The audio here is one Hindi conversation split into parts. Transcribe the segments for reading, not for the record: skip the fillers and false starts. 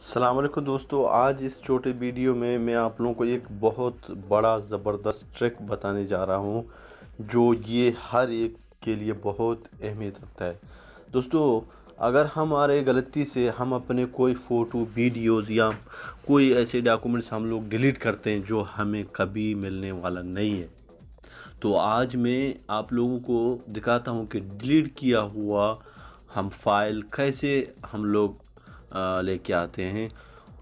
अस्सलाम वालेकुम दोस्तों, आज इस छोटे वीडियो में मैं आप लोगों को एक बहुत बड़ा ज़बरदस्त ट्रिक बताने जा रहा हूं, जो ये हर एक के लिए बहुत अहमियत रखता है। दोस्तों, अगर हमारे गलती से हम अपने कोई फ़ोटो, वीडियोज़ या कोई ऐसे डॉक्यूमेंट्स हम लोग डिलीट करते हैं जो हमें कभी मिलने वाला नहीं है, तो आज मैं आप लोगों को दिखाता हूं कि डिलीट किया हुआ हम फाइल कैसे हम लोग लेके आते हैं।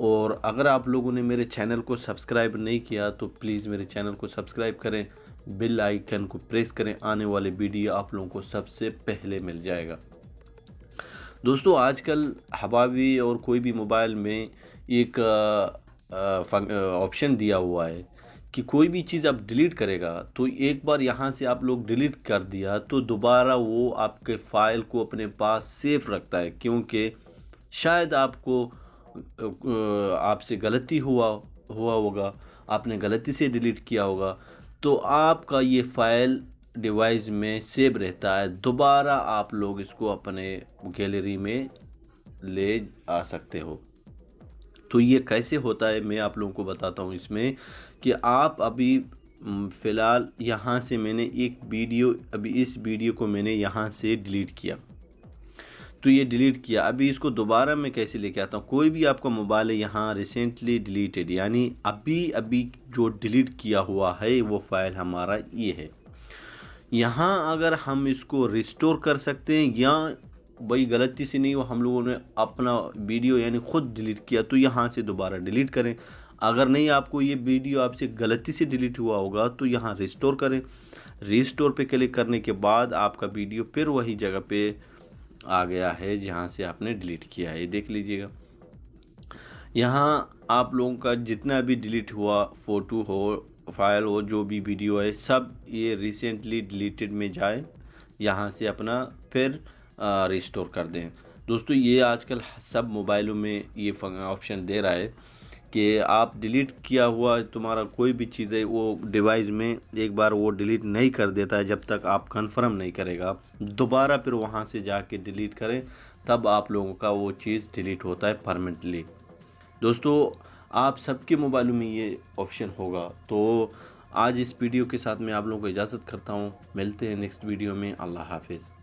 और अगर आप लोगों ने मेरे चैनल को सब्सक्राइब नहीं किया तो प्लीज़ मेरे चैनल को सब्सक्राइब करें, बेल आइकन को प्रेस करें, आने वाले वीडियो आप लोगों को सबसे पहले मिल जाएगा। दोस्तों, आजकल हवावी और कोई भी मोबाइल में एक ऑप्शन दिया हुआ है कि कोई भी चीज़ आप डिलीट करेगा तो एक बार यहाँ से आप लोग डिलीट कर दिया तो दोबारा वो आपके फ़ाइल को अपने पास सेफ रखता है, क्योंकि शायद आपको आपसे गलती हुआ होगा, आपने गलती से डिलीट किया होगा, तो आपका ये फ़ाइल डिवाइस में सेव रहता है। दोबारा आप लोग इसको अपने गैलरी में ले आ सकते हो। तो ये कैसे होता है मैं आप लोगों को बताता हूँ इसमें कि आप अभी फ़िलहाल यहाँ से मैंने एक वीडियो, अभी इस वीडियो को मैंने यहाँ से डिलीट किया, तो ये डिलीट किया। अभी इसको दोबारा मैं कैसे लेके आता हूँ। कोई भी आपका मोबाइल है, यहाँ रिसेंटली डिलीटेड यानी अभी अभी जो डिलीट किया हुआ है वो फाइल हमारा ये है। यहाँ अगर हम इसको रिस्टोर कर सकते हैं, या भाई गलती से नहीं, वो हम लोगों ने अपना वीडियो यानी ख़ुद डिलीट किया तो यहाँ से दोबारा डिलीट करें। अगर नहीं, आपको ये वीडियो आपसे गलती से डिलीट हुआ होगा तो यहाँ रिस्टोर करें। रिस्टोर पे क्लिक करने के बाद आपका वीडियो फिर वही जगह पे आ गया है जहाँ से आपने डिलीट किया है। ये देख लीजिएगा, यहाँ आप लोगों का जितना भी डिलीट हुआ फ़ोटो हो, फाइल हो, जो भी वीडियो है, सब ये रिसेंटली डिलीटेड में जाए, यहाँ से अपना फिर रिस्टोर कर दें। दोस्तों, ये आजकल सब मोबाइलों में ये ऑप्शन दे रहा है कि आप डिलीट किया हुआ तुम्हारा कोई भी चीज़ है वो डिवाइस में एक बार वो डिलीट नहीं कर देता है जब तक आप कंफर्म नहीं करेगा। दोबारा फिर वहाँ से जाके डिलीट करें, तब आप लोगों का वो चीज़ डिलीट होता है परमानेंटली। दोस्तों, आप सबके मोबाइलों में ये ऑप्शन होगा। तो आज इस वीडियो के साथ मैं आप लोगों को इजाज़त करता हूँ। मिलते हैं नेक्स्ट वीडियो में। अल्लाह हाफिज़।